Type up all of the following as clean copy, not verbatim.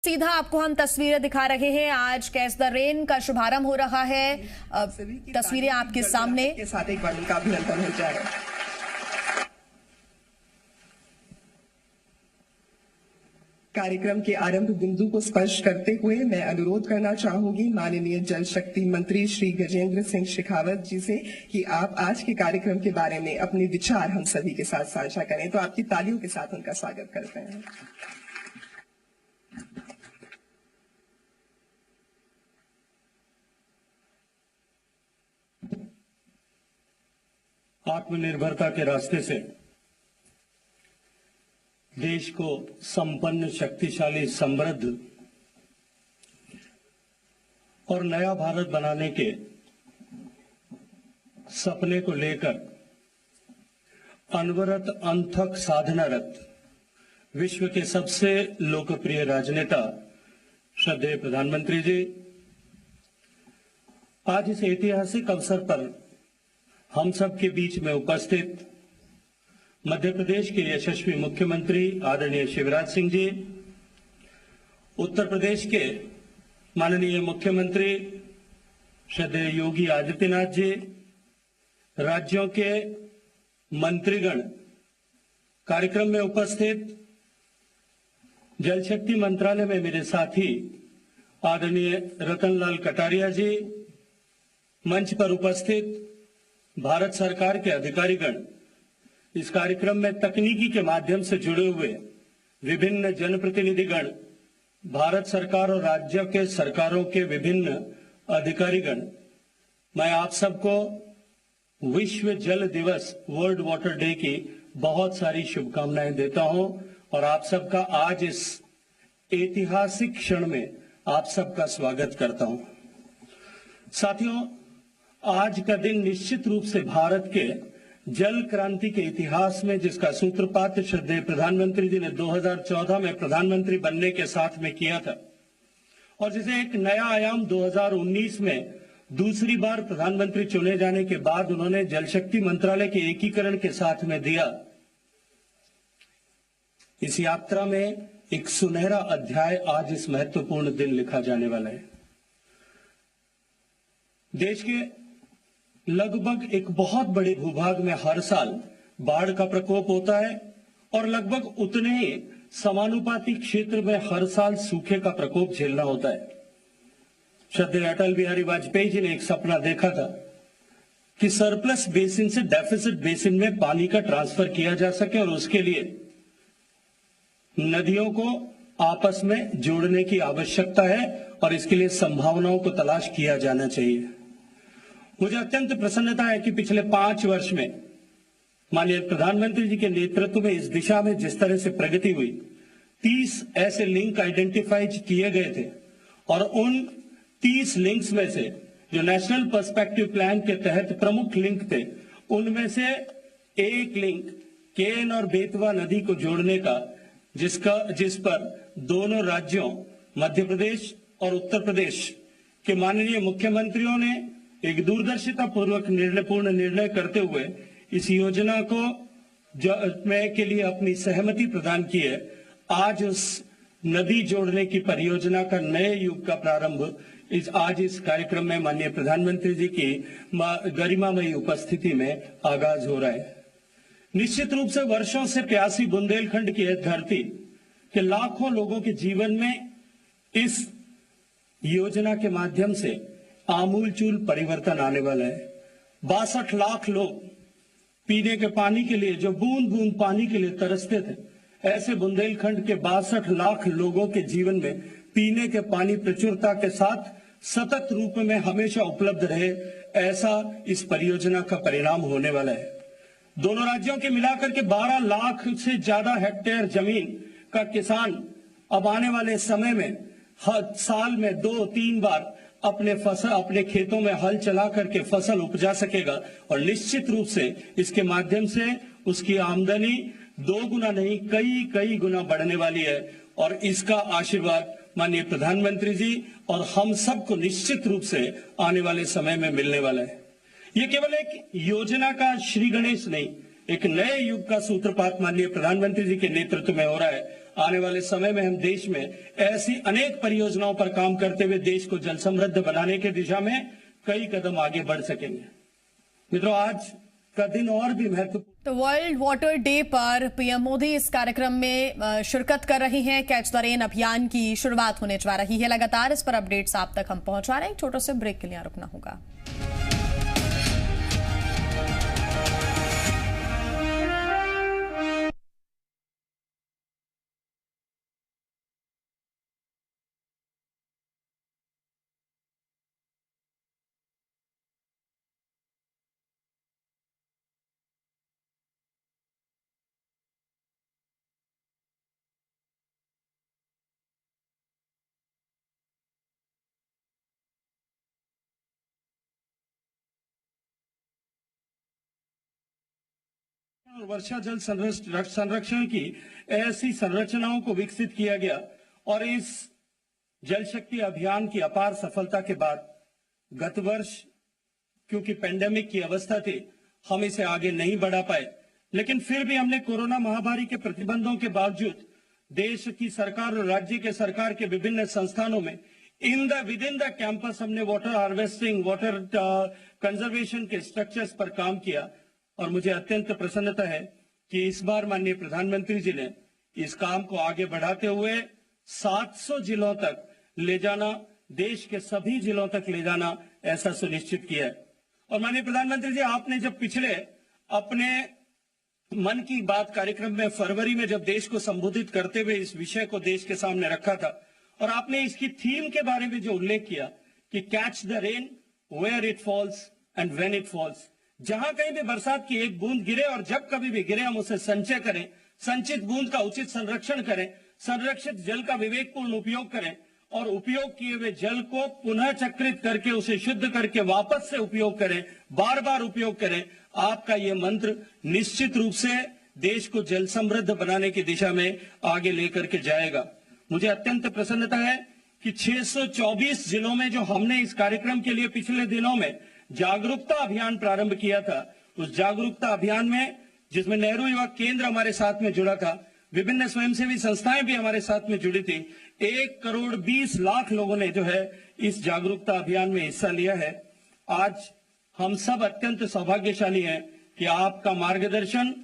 सीधा आपको हम तस्वीरें दिखा रहे हैं। आज कैच द रेन का शुभारंभ हो रहा है। तस्वीरें आपके सामने के साथ एक बार उनका अभिनंदन हो जाए। कार्यक्रम के आरंभ बिंदु को स्पर्श करते हुए मैं अनुरोध करना चाहूंगी माननीय जल शक्ति मंत्री श्री गजेंद्र सिंह शेखावत जी से कि आप आज के कार्यक्रम के बारे में अपने विचार हम सभी के साथ साझा करें। तो आपकी तालियों के साथ उनका स्वागत करते हैं। आत्मनिर्भरता के रास्ते से देश को संपन्न, शक्तिशाली, समृद्ध और नया भारत बनाने के सपने को लेकर अनवरत अनथक साधनारत विश्व के सबसे लोकप्रिय राजनेता श्रद्धेय प्रधानमंत्री जी आज इस ऐतिहासिक अवसर पर हम सब के बीच में उपस्थित मध्य प्रदेश के यशस्वी मुख्यमंत्री आदरणीय शिवराज सिंह जी, उत्तर प्रदेश के माननीय मुख्यमंत्री श्रद्धेय योगी आदित्यनाथ जी, राज्यों के मंत्रीगण, कार्यक्रम में उपस्थित जल शक्ति मंत्रालय में मेरे साथी आदरणीय रतनलाल कटारिया जी, मंच पर उपस्थित भारत सरकार के अधिकारीगण, इस कार्यक्रम में तकनीकी के माध्यम से जुड़े हुए विभिन्न जनप्रतिनिधिगण, भारत सरकार और राज्यों के सरकारों के विभिन्न अधिकारीगण, मैं आप सबको विश्व जल दिवस, वर्ल्ड वाटर डे की बहुत सारी शुभकामनाएं देता हूं और आप सबका आज इस ऐतिहासिक क्षण में आप सबका स्वागत करता हूं। साथियों, आज का दिन निश्चित रूप से भारत के जल क्रांति के इतिहास में, जिसका सूत्रपात श्रद्धेय प्रधानमंत्री जी ने 2014 में प्रधानमंत्री बनने के साथ में किया था और जिसे एक नया आयाम 2019 में दूसरी बार प्रधानमंत्री चुने जाने के बाद उन्होंने जल शक्ति मंत्रालय के एकीकरण के साथ में दिया। इस यात्रा में एक सुनहरा अध्याय आज इस महत्वपूर्ण दिन लिखा जाने वाला है। देश के लगभग एक बहुत बड़े भूभाग में हर साल बाढ़ का प्रकोप होता है और लगभग उतने ही समानुपाती क्षेत्र में हर साल सूखे का प्रकोप झेलना होता है। श्रद्धेय अटल बिहारी वाजपेयी जी ने एक सपना देखा था कि सरप्लस बेसिन से डेफिसिट बेसिन में पानी का ट्रांसफर किया जा सके और उसके लिए नदियों को आपस में जोड़ने की आवश्यकता है और इसके लिए संभावनाओं को तलाश किया जाना चाहिए। मुझे अत्यंत प्रसन्नता है कि पिछले 5 वर्ष में माननीय प्रधानमंत्री जी के नेतृत्व में इस दिशा में जिस तरह से प्रगति हुई, 30 ऐसे लिंक आइडेंटिफाई किए गए थे और उन 30 लिंक्स में से जो नेशनल पर्सपेक्टिव प्लान के तहत प्रमुख लिंक थे, उनमें से एक लिंक केन और बेतवा नदी को जोड़ने का, जिस पर दोनों राज्यों मध्य प्रदेश और उत्तर प्रदेश के माननीय मुख्यमंत्रियों ने एक दूरदर्शिता पूर्वक पूर्ण निर्णय करते हुए इस योजना को के लिए अपनी सहमति प्रदान की है। आज उस नदी जोड़ने की परियोजना का नए युग का प्रारंभ आज इस कार्यक्रम में माननीय प्रधानमंत्री जी की गरिमामयी उपस्थिति में आगाज हो रहा है। निश्चित रूप से वर्षों से प्यासी बुंदेलखंड की धरती के लाखों लोगों के जीवन में इस योजना के माध्यम से आमूलचूल परिवर्तन आने वाला है। 62 लाख लोग पीने के पानी के लिए, जो बूंद बूंद पानी के लिए तरसते थे, ऐसे बुंदेलखंड के 62 लाख लोगों के जीवन में पीने के पानी प्रचुरता के साथ सतत रूप में हमेशा उपलब्ध रहे, ऐसा इस परियोजना का परिणाम होने वाला है। दोनों राज्यों के मिलाकर के 12 लाख से ज्यादा हेक्टेयर जमीन का किसान अब आने वाले समय में हर साल में 2-3 बार अपने खेतों में हल चला करके फसल उपजा सकेगा और निश्चित रूप से इसके माध्यम से उसकी आमदनी 2 गुना नहीं, कई गुना बढ़ने वाली है और इसका आशीर्वाद माननीय प्रधानमंत्री जी और हम सबको निश्चित रूप से आने वाले समय में मिलने वाला है। ये केवल एक योजना का श्री गणेश नहीं, एक नए युग का सूत्रपात माननीय प्रधानमंत्री जी के नेतृत्व में हो रहा है। आने वाले समय में हम देश में ऐसी अनेक परियोजनाओं पर काम करते हुए देश को जल समृद्ध बनाने की दिशा में कई कदम आगे बढ़ सकेंगे। मित्रों, आज का दिन और भी महत्वपूर्ण। तो वर्ल्ड वाटर डे पर पीएम मोदी इस कार्यक्रम में शिरकत कर रही हैं। कैच द रेन अभियान की शुरुआत होने जा रही है। लगातार इस पर अपडेट्स आप तक हम पहुंचा रहे हैं। छोटे से ब्रेक के लिए रुकना होगा। वर्षा जल संरक्षण की ऐसी संरचनाओं को विकसित किया गया और इस जल शक्ति अभियान की अपार सफलता के बाद गत वर्ष क्योंकि पेंडेमिक की अवस्था थी, हम इसे आगे नहीं बढ़ा पाए, लेकिन फिर भी हमने कोरोना महामारी के प्रतिबंधों के बावजूद देश की सरकार और राज्य के सरकार के विभिन्न संस्थानों में विद इन द कैंपस हमने वाटर हार्वेस्टिंग, वाटर कंजर्वेशन के स्ट्रक्चर्स पर काम किया। और मुझे अत्यंत प्रसन्नता है कि इस बार माननीय प्रधानमंत्री जी ने इस काम को आगे बढ़ाते हुए 700 जिलों तक ले जाना, देश के सभी जिलों तक ले जाना, ऐसा सुनिश्चित किया है। और माननीय प्रधानमंत्री जी, आपने जब पिछले अपने मन की बात कार्यक्रम में फरवरी में जब देश को संबोधित करते हुए इस विषय को देश के सामने रखा था और आपने इसकी थीम के बारे में जो उल्लेख किया कि catch the rain where it falls and when it falls, जहां कहीं भी बरसात की एक बूंद गिरे और जब कभी भी गिरे हम उसे संचय करें, संचित बूंद का उचित संरक्षण करें, संरक्षित जल का विवेकपूर्ण उपयोग करें और उपयोग किए हुए जल को पुनः चक्रित करके उसे शुद्ध करके वापस से उपयोग करें, बार बार उपयोग करें। आपका ये मंत्र निश्चित रूप से देश को जल समृद्ध बनाने की दिशा में आगे लेकर के जाएगा। मुझे अत्यंत प्रसन्नता है कि 624 जिलों में जो हमने इस कार्यक्रम के लिए पिछले दिनों में जागरूकता अभियान प्रारंभ किया था, उस जागरूकता अभियान में जिसमें नेहरू युवा केंद्र हमारे साथ में जुड़ा था, विभिन्न स्वयंसेवी संस्थाएं भी हमारे साथ में जुड़ी थी, 1,20,00,000 लोगों ने जो है इस जागरूकता अभियान में हिस्सा लिया है। आज हम सब अत्यंत सौभाग्यशाली हैं कि आपका मार्गदर्शन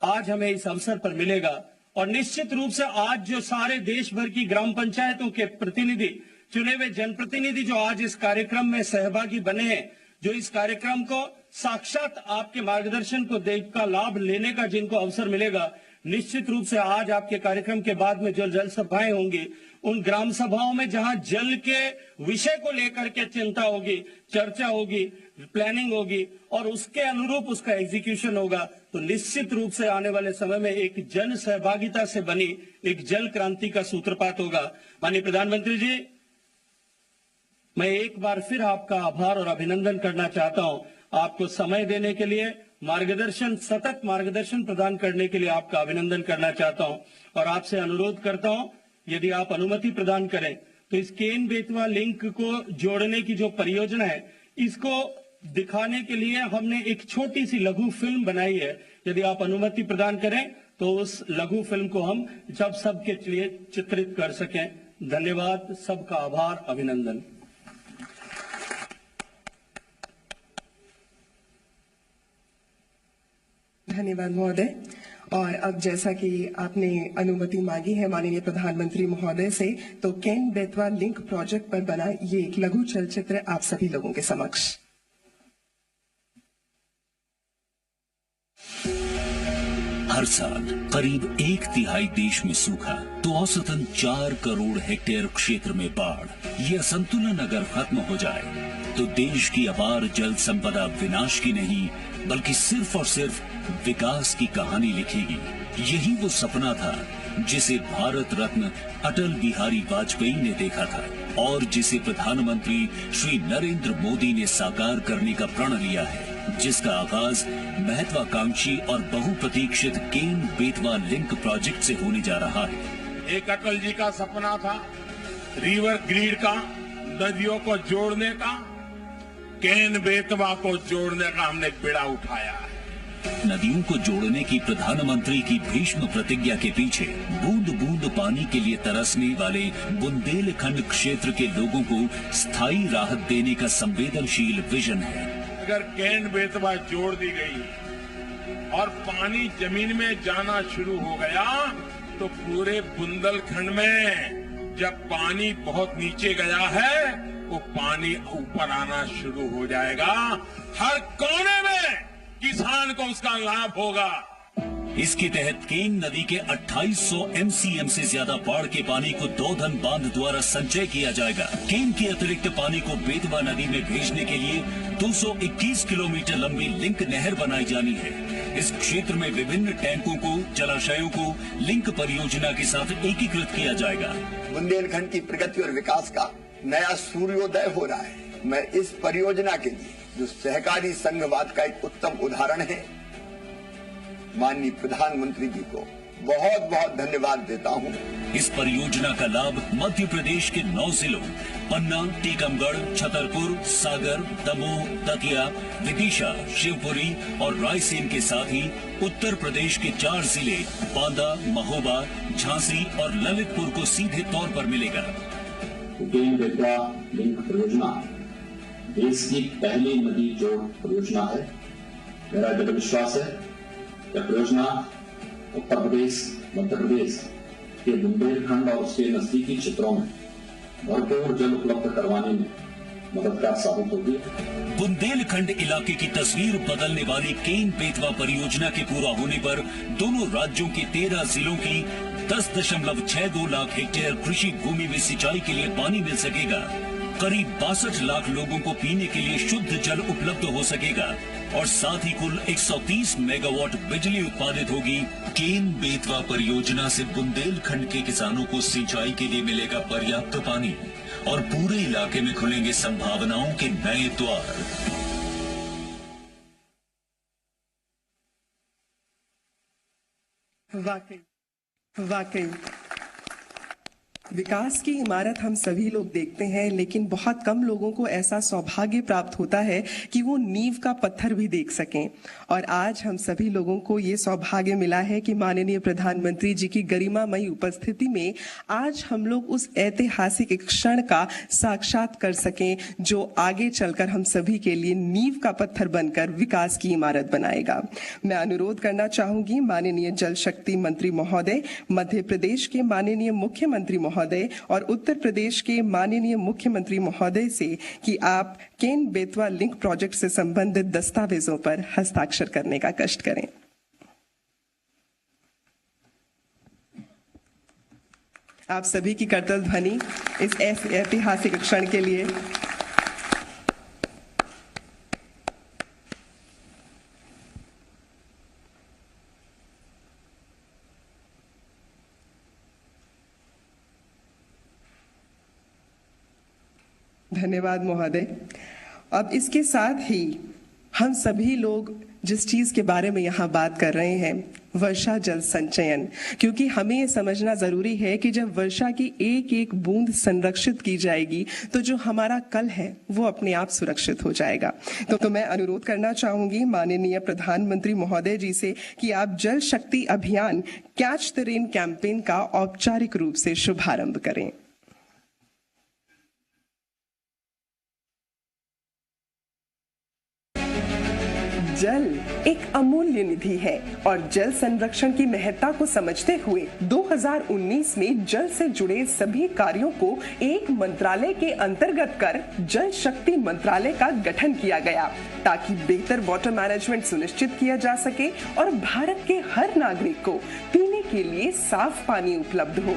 आज हमें इस अवसर पर मिलेगा और निश्चित रूप से आज जो सारे देश भर की ग्राम पंचायतों के प्रतिनिधि, चुने हुए जनप्रतिनिधि जो आज इस कार्यक्रम में सहभागी बने हैं, जो इस कार्यक्रम को साक्षात आपके मार्गदर्शन को देख का लाभ लेने का जिनको अवसर मिलेगा, निश्चित रूप से आज आपके कार्यक्रम के बाद में जो जल सभाएं होंगी, उन ग्राम सभाओं में जहां जल के विषय को लेकर के चिंता होगी, चर्चा होगी, प्लानिंग होगी और उसके अनुरूप उसका एग्जीक्यूशन होगा, तो निश्चित रूप से आने वाले समय में एक जन सहभागिता से बनी एक जल क्रांति का सूत्रपात होगा। माननीय प्रधानमंत्री जी, मैं एक बार फिर आपका आभार और अभिनंदन करना चाहता हूं। आपको समय देने के लिए, मार्गदर्शन, सतत मार्गदर्शन प्रदान करने के लिए आपका अभिनंदन करना चाहता हूं और आपसे अनुरोध करता हूं, यदि आप अनुमति प्रदान करें तो इस केन बेतवा लिंक को जोड़ने की जो परियोजना है, इसको दिखाने के लिए हमने एक छोटी सी लघु फिल्म बनाई है। यदि आप अनुमति प्रदान करें तो उस लघु फिल्म को हम जब सबके लिए चित्रित कर सकें। धन्यवाद, सबका आभार, अभिनंदन। धन्यवाद महोदय। और अब जैसा कि आपने अनुमति मांगी है माननीय प्रधानमंत्री महोदय से, तो केन बेतवा लिंक प्रोजेक्ट पर बना ये एक लघु चलचित्र आप सभी लोगों के समक्ष। हर साल करीब 1/3 देश में सूखा तो औसतन 4 करोड़ हेक्टेयर क्षेत्र में बाढ़। ये असंतुलन अगर खत्म हो जाए तो देश की अपार जल संपदा विनाश की नहीं बल्कि सिर्फ और सिर्फ विकास की कहानी लिखेगी। यही वो सपना था जिसे भारत रत्न अटल बिहारी वाजपेयी ने देखा था और जिसे प्रधानमंत्री श्री नरेंद्र मोदी ने साकार करने का प्रण लिया है, जिसका आगाज महत्वाकांक्षी और बहुप्रतीक्षित केन बेतवा लिंक प्रोजेक्ट से होने जा रहा है। एक अटल जी का सपना था रिवर ग्रिड का, नदियों को जोड़ने का। केन बेतवा को जोड़ने का हमने बीड़ा उठाया है। नदियों को जोड़ने की प्रधानमंत्री की भीष्म प्रतिज्ञा के पीछे बूंद बूंद पानी के लिए तरसने वाले बुंदेलखंड क्षेत्र के लोगों को स्थायी राहत देने का संवेदनशील विजन है। अगर केन बेतवा जोड़ दी गई और पानी जमीन में जाना शुरू हो गया तो पूरे बुंदेलखंड में जब पानी बहुत नीचे गया है वो पानी ऊपर आना शुरू हो जाएगा। हर कोने में किसान को उसका लाभ होगा। इसके तहत केन नदी के 2800 MCM से ज्यादा बाढ़ के पानी को दौधन बांध द्वारा संचय किया जाएगा। केन के अतिरिक्त पानी को बेतवा नदी में भेजने के लिए 221 किलोमीटर लंबी लिंक नहर बनाई जानी है। इस क्षेत्र में विभिन्न टैंकों को, जलाशयों को लिंक परियोजना के साथ एकीकृत किया जाएगा। बुंदेलखंड की प्रगति और विकास का नया सूर्योदय हो रहा है। मैं इस परियोजना के लिए जो सहकारी संघवाद का एक उत्तम उदाहरण है, माननीय प्रधानमंत्री जी को बहुत बहुत धन्यवाद देता हूं। इस परियोजना का लाभ मध्य प्रदेश के 9 जिलों पन्ना, टीकमगढ़, छतरपुर, सागर, दमोह, दतिया, विदिशा, शिवपुरी और रायसेन के साथ ही उत्तर प्रदेश के 4 जिले बांदा, महोबा, झांसी और ललितपुर को सीधे तौर पर मिलेगा। केन बेतवा लिंक परियोजना देश की पहली नदी जोड़ परियोजना है। मेरा दृढ़ विश्वास है यह परियोजना उत्तर प्रदेश, मध्य प्रदेश के बुंदेलखंड और उसके नजदीकी क्षेत्रों में भरपूर जल उपलब्ध करवाने में मददगार साबित होगी। बुंदेलखंड इलाके की तस्वीर बदलने वाली केन बेतवा परियोजना के पूरा होने पर दोनों राज्यों के 13 जिलों की 10.62 लाख हेक्टेयर कृषि भूमि में सिंचाई के लिए पानी मिल सकेगा। करीब 62 लाख लोगों को पीने के लिए शुद्ध जल उपलब्ध हो सकेगा और साथ ही कुल 130 मेगावाट बिजली उत्पादित होगी। केन बेतवा परियोजना से बुंदेलखंड के किसानों को सिंचाई के लिए मिलेगा पर्याप्त पानी और पूरे इलाके में खुलेंगे संभावनाओं के नए द्वार। वाकई विकास की इमारत हम सभी लोग देखते हैं, लेकिन बहुत कम लोगों को ऐसा सौभाग्य प्राप्त होता है कि वो नींव का पत्थर भी देख सकें। और आज हम सभी लोगों को ये सौभाग्य मिला है कि माननीय प्रधानमंत्री जी की गरिमामयी उपस्थिति में आज हम लोग उस ऐतिहासिक क्षण का साक्षात कर सकें जो आगे चलकर हम सभी के लिए नींव का पत्थर बनकर विकास की इमारत बनाएगा। मैं अनुरोध करना चाहूंगी माननीय जल शक्ति मंत्री महोदय, मध्य प्रदेश के माननीय मुख्यमंत्री महोदय और उत्तर प्रदेश के माननीय मुख्यमंत्री महोदय से कि आप केन बेतवा लिंक प्रोजेक्ट से संबंधित दस्तावेजों पर हस्ताक्षर करने का कष्ट करें। आप सभी की करतल ध्वनि इस ऐतिहासिक क्षण के लिए। धन्यवाद महोदय। अब इसके साथ ही हम सभी लोग जिस चीज के बारे में यहाँ बात कर रहे हैं, वर्षा जल संचयन, क्योंकि हमें ये समझना जरूरी है कि जब वर्षा की एक एक बूंद संरक्षित की जाएगी तो जो हमारा कल है वो अपने आप सुरक्षित हो जाएगा। तो मैं अनुरोध करना चाहूंगी माननीय प्रधानमंत्री महोदय जी से कि आप जल शक्ति अभियान कैच द रेन कैंपेन का औपचारिक रूप से शुभारंभ करें। जल एक अमूल्य निधि है और जल संरक्षण की महत्ता को समझते हुए 2019 में जल से जुड़े सभी कार्यों को एक मंत्रालय के अंतर्गत कर जल शक्ति मंत्रालय का गठन किया गया ताकि बेहतर वाटर मैनेजमेंट सुनिश्चित किया जा सके और भारत के हर नागरिक को पीने के लिए साफ पानी उपलब्ध हो।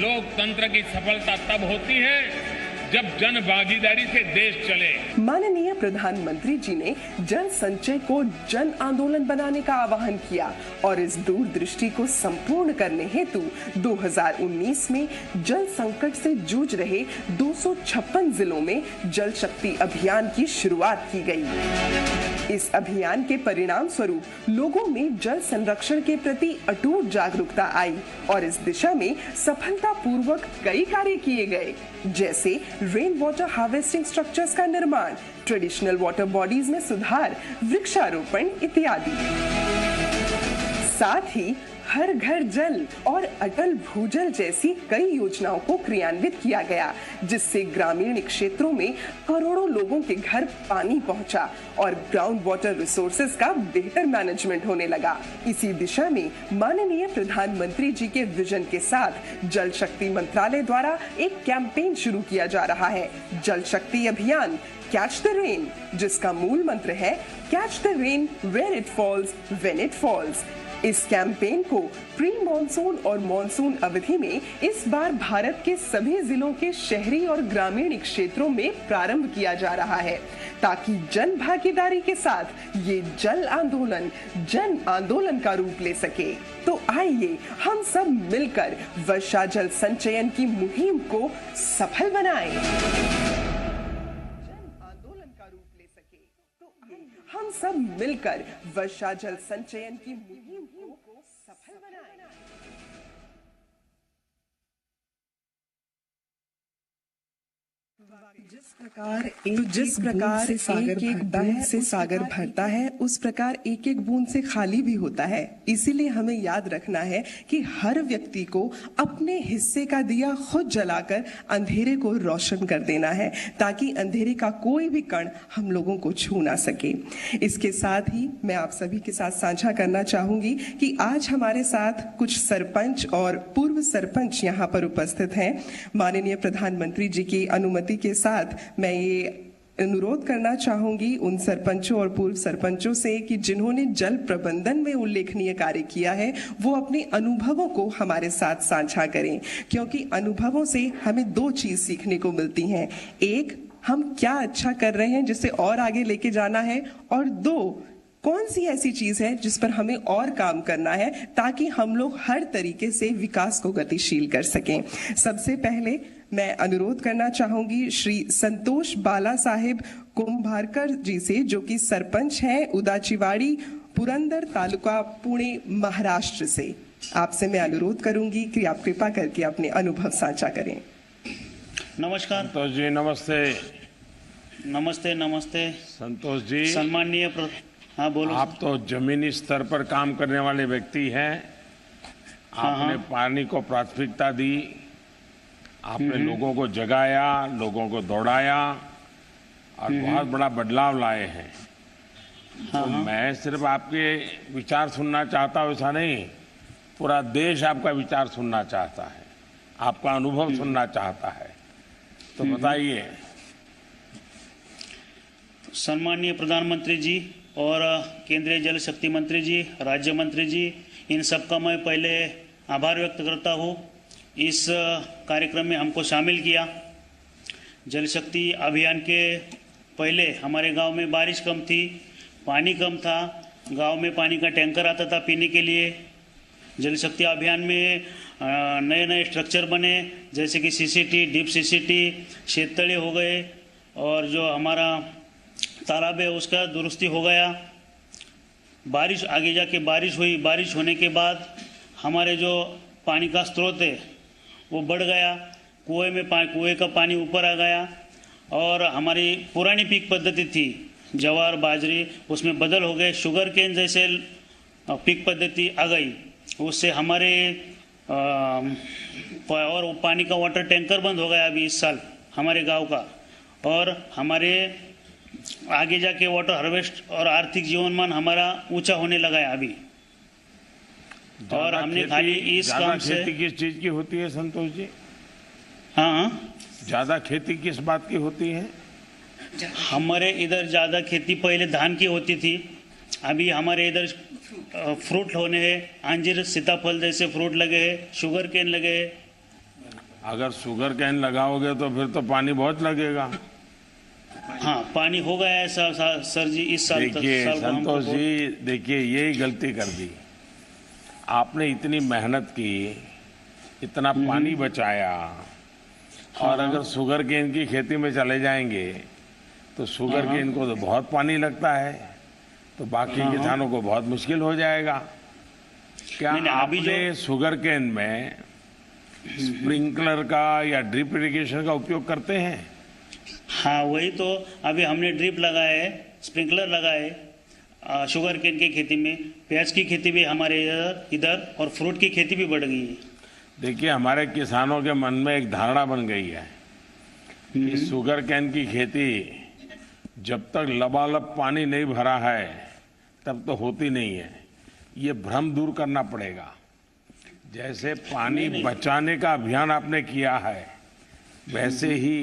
लोकतंत्र की सफलता तब होती है जब जन भागीदारी से देश चले। माननीय प्रधानमंत्री जी ने जल संचय को जन आंदोलन बनाने का आह्वान किया और इस दूरदृष्टि को संपूर्ण करने हेतु 2019 में जल संकट से जूझ रहे 256 जिलों में जल शक्ति अभियान की शुरुआत की गई। इस अभियान के परिणाम स्वरूप लोगों में जल संरक्षण के प्रति अटूट जागरूकता आई और इस दिशा में सफलतापूर्वक कई कार्य किए गए, जैसे रेन वाटर हार्वेस्टिंग स्ट्रक्चर्स का निर्माण, ट्रेडिशनल वाटर बॉडीज में सुधार, वृक्षारोपण इत्यादि। साथ ही हर घर जल और अटल भूजल जैसी कई योजनाओं को क्रियान्वित किया गया, जिससे ग्रामीण क्षेत्रों में करोड़ों लोगों के घर पानी पहुंचा और ग्राउंड वाटर रिसोर्सेज का बेहतर मैनेजमेंट होने लगा। इसी दिशा में माननीय प्रधानमंत्री जी के विजन के साथ जल शक्ति मंत्रालय द्वारा एक कैंपेन शुरू किया जा रहा है, जल शक्ति अभियान कैच द रेन, जिसका मूल मंत्र है catch the rain where it falls when it falls. इस कैंपेन को प्री मॉनसून और मॉनसून अवधि में इस बार भारत के सभी जिलों के शहरी और ग्रामीण क्षेत्रों में प्रारंभ किया जा रहा है, ताकि जन भागीदारी के साथ ये जल आंदोलन जन आंदोलन का रूप ले सके। तो आइए हम सब मिलकर वर्षा जल संचयन की मुहिम को सफल बनाएं। हम सब मिलकर वर्षा जल संचयन की मुहिम को सफल बनाएं। जिस प्रकार एक एक बूंद से सागर भरता है, उस प्रकार एक एक बूंद से खाली भी होता है। इसीलिए हमें याद रखना है कि हर व्यक्ति को अपने हिस्से का दिया खुद जलाकर अंधेरे को रोशन कर देना है, ताकि अंधेरे का कोई भी कण हम लोगों को छू ना सके। इसके साथ ही मैं आप सभी के साथ साझा करना चाहूंगी कि आज हमारे साथ कुछ सरपंच और पूर्व सरपंच यहाँ पर उपस्थित हैं। माननीय प्रधानमंत्री जी की अनुमति के साथ मैं ये अनुरोध करना चाहूंगी उन सरपंचों और पूर्व सरपंचों से कि जिन्होंने जल प्रबंधन में उल्लेखनीय कार्य किया है, वो अपने अनुभवों को हमारे साथ साझा करें, क्योंकि अनुभवों से हमें दो चीज सीखने को मिलती हैं। एक, हम क्या अच्छा कर रहे हैं जिसे और आगे लेके जाना है, और दो, कौन सी ऐसी चीज है जिस पर हमें और काम करना है, ताकि हम लोग हर तरीके से विकास को गतिशील कर सकें। सबसे पहले मैं अनुरोध करना चाहूंगी श्री संतोष बाला साहेब कुंभारकर जी से, जो कि सरपंच हैं उदाचीवाड़ी, पुरंदर तालुका, पुणे, महाराष्ट्र से। आपसे मैं अनुरोध करूंगी कि आप कृपा करके अपने अनुभव साझा करें। नमस्कार संतोष जी। नमस्ते। नमस्ते। नमस्ते संतोष जी, सम्माननीय हाँ बोलो। आप तो जमीनी स्तर पर काम करने वाले व्यक्ति हैं। आपने पानी को प्राथमिकता दी, आपने लोगों को जगाया, लोगों को दौड़ाया और बहुत बड़ा बदलाव लाए हैं। तो मैं सिर्फ आपके विचार सुनना चाहता हूँ, ऐसा नहीं, पूरा देश आपका विचार सुनना चाहता है, आपका अनुभव सुनना चाहता है। तो बताइए। सम्माननीय प्रधानमंत्री जी और केंद्रीय जल शक्ति मंत्री जी, राज्य मंत्री जी, इन सबका मैं पहले आभार व्यक्त करता हूँ। इस कार्यक्रम में हमको शामिल किया। जल शक्ति अभियान के पहले हमारे गांव में बारिश कम थी, पानी कम था, गांव में पानी का टैंकर आता था पीने के लिए। जल शक्ति अभियान में नए नए स्ट्रक्चर बने, जैसे कि सीसीटी, डीप सीसीटी, शेततळे हो गए, और जो हमारा तालाब है उसका दुरुस्ती हो गया। बारिश आगे जाके बारिश हुई, बारिश होने के बाद हमारे जो पानी का स्रोत है वो बढ़ गया, कुएं का पानी ऊपर आ गया, और हमारी पुरानी पीक पद्धति थी ज्वार बाजरी, उसमें बदल हो गए, शुगर केन जैसे पीक पद्धति आ गई। उससे हमारे और पानी का वाटर टैंकर बंद हो गया अभी इस साल हमारे गांव का, और हमारे आगे जाके वाटर हार्वेस्ट और आर्थिक जीवनमान हमारा ऊंचा होने लगा है अभी। और हमने खाली इस काम से खेती किस चीज की होती है संतोष जी? हाँ, ज्यादा खेती किस बात की होती है? हमारे इधर ज्यादा खेती पहले धान की होती थी, अभी हमारे इधर फ्रूट होने हैं, अंजीर सीताफल जैसे फ्रूट लगे हैं, शुगर केन लगे हैं। अगर शुगर केन लगाओगे तो फिर तो पानी बहुत लगेगा। हाँ, पानी हो गया है सर जी इस साल। देखिए संतोष जी, देखिए यही गलती कर दी आपने। इतनी मेहनत की, इतना पानी बचाया, और अगर शुगर केन की खेती में चले जाएंगे तो शुगर केन को तो बहुत पानी लगता है, तो बाकी किसानों को बहुत मुश्किल हो जाएगा। क्या आपने शुगर केन में स्प्रिंकलर का या ड्रिप इरिगेशन का उपयोग करते हैं? हाँ, वही तो अभी हमने ड्रिप लगाए है, स्प्रिंकलर लगाए, शुगर केन की खेती में, प्याज की खेती भी हमारे इधर और फ्रूट की खेती भी बढ़ गई है। देखिए, हमारे किसानों के मन में एक धारणा बन गई है कि शुगर केन की खेती जब तक लबालब पानी नहीं भरा है तब तो होती नहीं है। ये भ्रम दूर करना पड़ेगा। जैसे पानी बचाने का अभियान आपने किया है, वैसे ही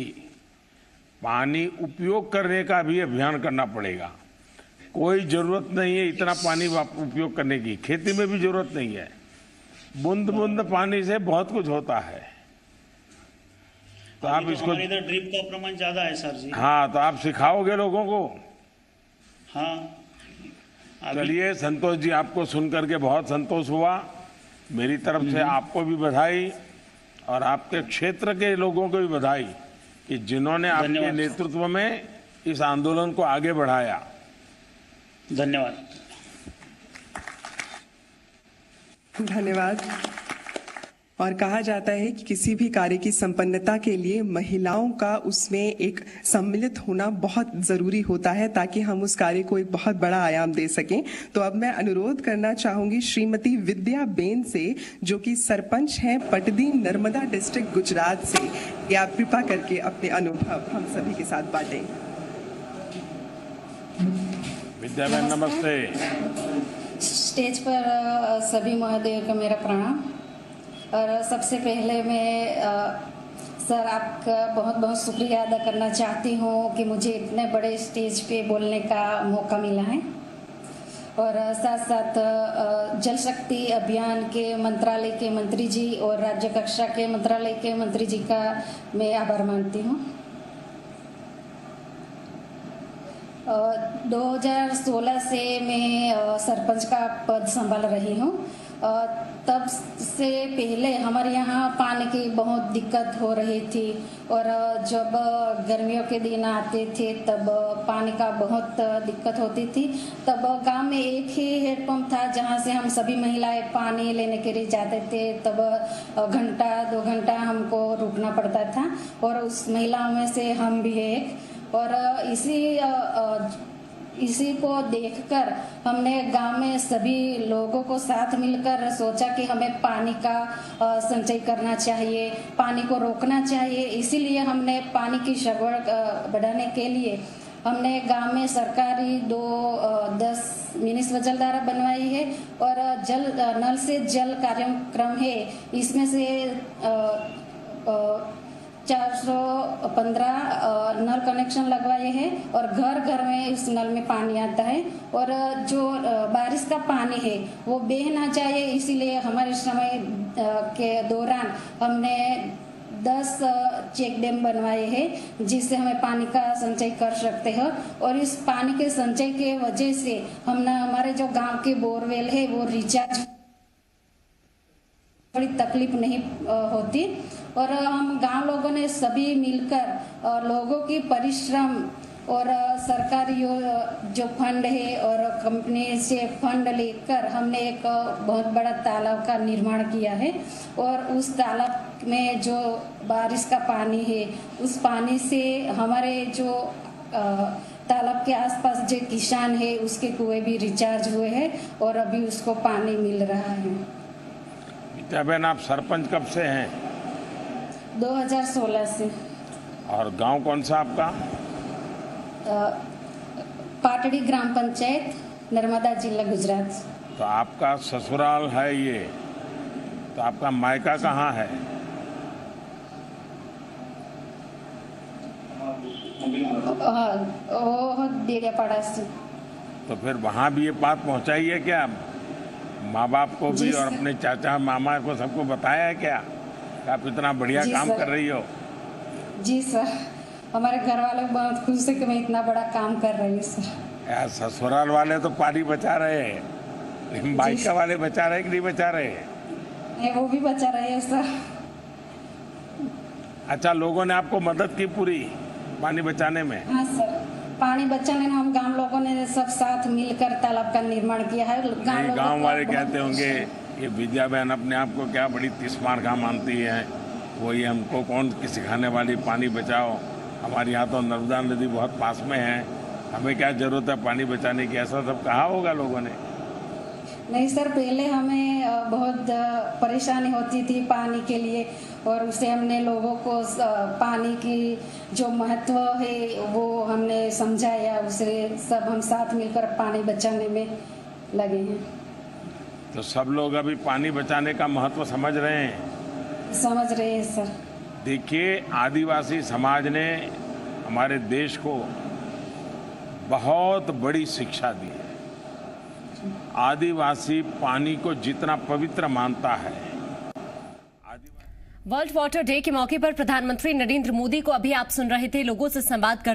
पानी उपयोग करने का भी अभियान करना पड़ेगा। कोई जरूरत नहीं है इतना पानी उपयोग करने की, खेती में भी जरूरत नहीं है। बूंद बूंद पानी से बहुत कुछ होता है। तो आप इसको, इधर ड्रिप का प्रमाण ज्यादा है सर जी। हाँ, तो आप सिखाओगे लोगों को? हाँ। चलिए संतोष जी, आपको सुनकर के बहुत संतोष हुआ। मेरी तरफ से आपको भी बधाई और आपके क्षेत्र के लोगों को भी बधाई कि जिन्होंने आपके नेतृत्व में इस आंदोलन को आगे बढ़ाया। धन्यवाद। धन्यवाद। और कहा जाता है कि किसी भी कार्य की संपन्नता के लिए महिलाओं का उसमें एक सम्मिलित होना बहुत जरूरी होता है ताकि हम उस कार्य को एक बहुत बड़ा आयाम दे सकें। तो अब मैं अनुरोध करना चाहूंगी श्रीमती विद्या बेन से, जो कि सरपंच हैं पटदी नर्मदा डिस्ट्रिक्ट गुजरात से, कि आप कृपा करके अपने अनुभव हम सभी के साथ बांटें। विद्या बेन, नमस्ते। स्टेज पर सभी महोदयों को मेरा प्रणाम। और सबसे पहले मैं सर आपका बहुत बहुत शुक्रिया अदा करना चाहती हूँ कि मुझे इतने बड़े स्टेज पे बोलने का मौका मिला है। और साथ साथ जल शक्ति अभियान के मंत्रालय के मंत्री जी और राज्य कक्षा के मंत्रालय के मंत्री जी का मैं आभार मानती हूँ। 2016 से मैं सरपंच का पद संभाल रही हूँ। तब से पहले हमारे यहाँ पानी की बहुत दिक्कत हो रही थी और जब गर्मियों के दिन आते थे तब पानी का बहुत दिक्कत होती थी। तब गांव में एक ही हैंडपंप था जहाँ से हम सभी महिलाएं पानी लेने के लिए जाते थे। तब घंटा 2 घंटा हमको रुकना पड़ता था और उस महिलाओं में से हम भी एक। और इसी को देखकर हमने गांव में सभी लोगों को साथ मिलकर सोचा कि हमें पानी का संचय करना चाहिए, पानी को रोकना चाहिए। इसीलिए हमने पानी की सगवड़ बढ़ाने के लिए हमने गांव में सरकारी 10 मिनी स्वजलधारा बनवाई है और नल से जल कार्यक्रम है। इसमें से 415 नल कनेक्शन लगवाए हैं और घर घर में इस नल में पानी आता है। और जो बारिश का पानी है वो बह ना जाए, इसीलिए हमारे समय के दौरान हमने 10 चेक डैम बनवाए हैं जिससे हमें पानी का संचय कर सकते हैं। और इस पानी के संचय के वजह से हमारे जो गांव के बोरवेल है वो रिचार्ज बड़ी तकलीफ नहीं होती। और हम गांव लोगों ने सभी मिलकर लोगों की परिश्रम और सरकारी जो फंड है और कंपनी से फंड लेकर हमने एक बहुत बड़ा तालाब का निर्माण किया है। और उस तालाब में जो बारिश का पानी है उस पानी से हमारे जो तालाब के आसपास जो किसान है उसके कुएं भी रिचार्ज हुए हैं और अभी उसको पानी मिल रहा है। विद्या बेन, आप सरपंच कब से हैं? 2016 से। और गांव कौन सा आपका? पाटड़ी ग्राम पंचायत, नर्मदा जिला, गुजरात। तो आपका ससुराल है ये, तो आपका मायका कहाँ है? वो देड़ियापाड़ा से। तो फिर वहाँ भी ये बात पहुँचाई है क्या? माँ बाप को भी और अपने चाचा मामा को सबको बताया है क्या कि आप इतना बढ़िया काम कर रही हो? जी सर, हमारे घर वाले बहुत खुश है कि मैं इतना बड़ा काम कर रही हूँ सर। यार, ससुराल वाले तो पानी बचा रहे हैं, लेकिन मायका वाले बचा रहे कि नहीं बचा रहे? वो भी बचा रहे हैं सर। अच्छा, लोगों ने आपको मदद की पूरी पानी बचाने में? हाँ सर, पानी बचाने में हम गांव लोगों ने सब साथ मिलकर तालाब का निर्माण किया है। गांव वाले कहते होंगे ये विद्या बहन अपने आप को क्या बड़ी तिस्मार खा मानती है, वही हमको कौन की सिखाने वाली पानी बचाओ। हमारे यहाँ तो नर्मदा नदी बहुत पास में है, हमें क्या जरूरत है पानी बचाने की, ऐसा सब कहा होगा लोगों ने। नहीं सर, पहले हमें बहुत परेशानी होती थी पानी के लिए, और उससे हमने लोगों को पानी की जो महत्व है वो हमने समझाया, उससे सब हम साथ मिलकर पानी बचाने में लगे हैं। तो सब लोग अभी पानी बचाने का महत्व समझ रहे हैं? समझ रहे हैं सर। देखिए, आदिवासी समाज ने हमारे देश को बहुत बड़ी शिक्षा दी है। आदिवासी पानी को जितना पवित्र मानता है। वर्ल्ड वाटर डे के मौके पर प्रधानमंत्री नरेंद्र मोदी को अभी आप सुन रहे थे लोगों से संवाद करते